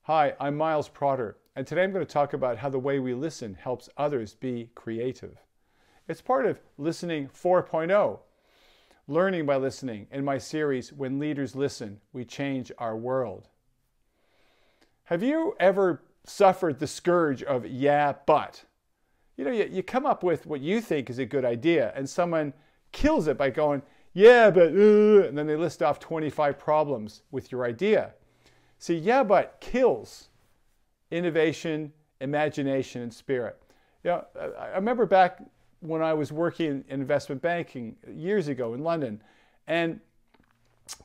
Hi, I'm Miles Trotter, and today I'm going to talk about how the way we listen helps others be creative. It's part of Listening 4.0, Learning by Listening, in my series, When Leaders Listen, We Change Our World. Have you ever suffered the scourge of yeah, but? You know, you come up with what you think is a good idea, and someone kills it by going, yeah, but, and then they list off 25 problems with your idea. See, yeah, but kills innovation, imagination, and spirit. You know, I remember back when I was working in investment banking years ago in London, and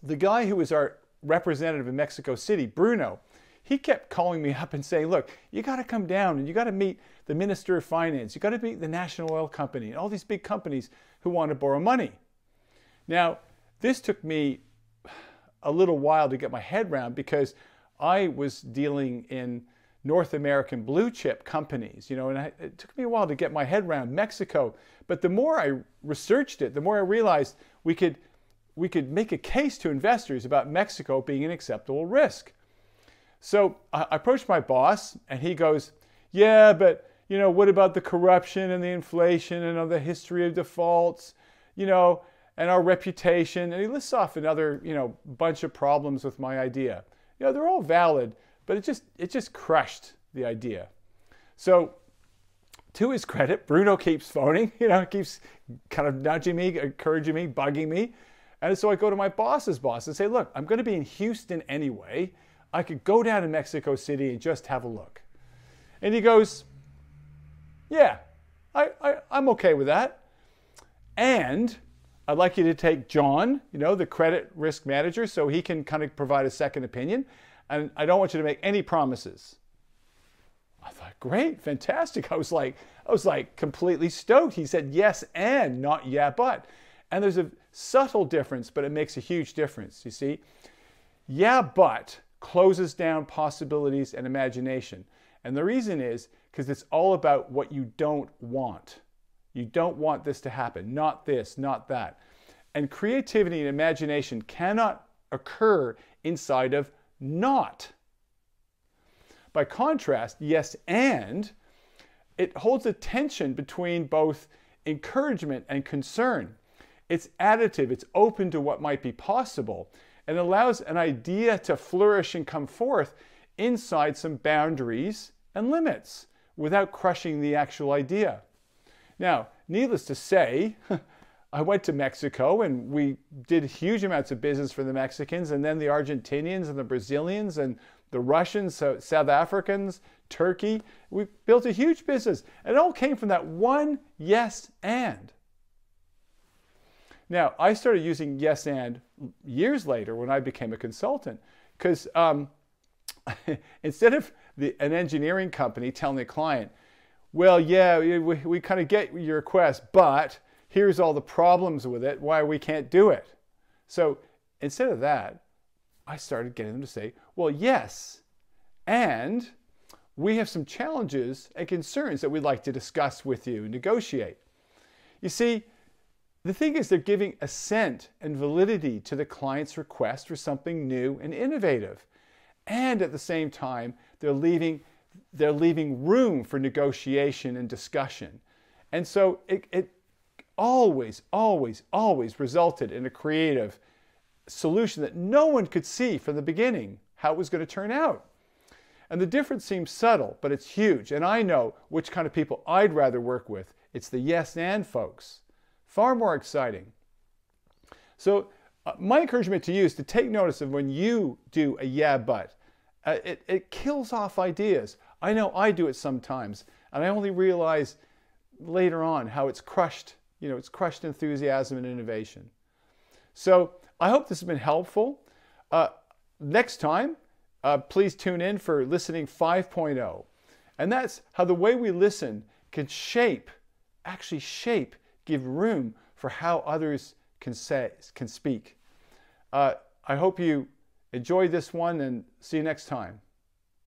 the guy who was our representative in Mexico City, Bruno, he kept calling me up and saying, look, you got to come down and you got to meet the Minister of Finance. You got to meet the National Oil Company and all these big companies who want to borrow money. Now, this took me a little while to get my head around because I was dealing in North American blue chip companies, you know, and it took me a while to get my head around Mexico. But the more I researched it, the more I realized we could make a case to investors about Mexico being an acceptable risk. So I approached my boss and he goes, yeah, but, you know, what about the corruption and the inflation and the history of defaults, you know, and our reputation? And he lists off another, you know, bunch of problems with my idea. You know, they're all valid, but it just crushed the idea. So to his credit, Bruno keeps phoning, you know, keeps kind of nudging me, encouraging me, bugging me. And so I go to my boss's boss and say, look, I'm going to be in Houston anyway. I could go down to Mexico City and just have a look. And he goes, yeah, I'm okay with that. And I'd like you to take John, you know, the credit risk manager, so he can kind of provide a second opinion. And I don't want you to make any promises. I thought, great, fantastic. I was like completely stoked. He said yes and, not yeah, but. And there's a subtle difference, but it makes a huge difference, you see. Yeah, but closes down possibilities and imagination. And the reason is because it's all about what you don't want. You don't want this to happen, not this, not that. And creativity and imagination cannot occur inside of not. By contrast, yes and, it holds a tension between both encouragement and concern. It's additive, it's open to what might be possible, and allows an idea to flourish and come forth inside some boundaries and limits without crushing the actual idea. Now, needless to say, I went to Mexico and we did huge amounts of business for the Mexicans, and then the Argentinians and the Brazilians and the Russians, South Africans, Turkey. We built a huge business. And it all came from that one yes and. Now, I started using yes and years later when I became a consultant, because instead of an engineering company telling the client, well, yeah, we kind of get your request, but here's all the problems with it, why we can't do it. So instead of that, I started getting them to say, well, yes, and we have some challenges and concerns that we'd like to discuss with you, negotiate. You see, the thing is they're giving assent and validity to the client's request for something new and innovative. And at the same time, they're leaving room for negotiation and discussion. And so it always, always, always resulted in a creative solution that no one could see from the beginning how it was going to turn out. And the difference seems subtle, but it's huge. And I know which kind of people I'd rather work with. It's the yes and folks. Far more exciting. So my encouragement to you is to take notice of when you do a yeah, but. It kills off ideas. I know I do it sometimes, and I only realize later on how it's crushed, you know, it's crushed enthusiasm and innovation. So I hope this has been helpful. Next time, please tune in for Listening 5.0. And that's how the way we listen can actually shape, give room for how others can speak. I hope you enjoy this one, and see you next time.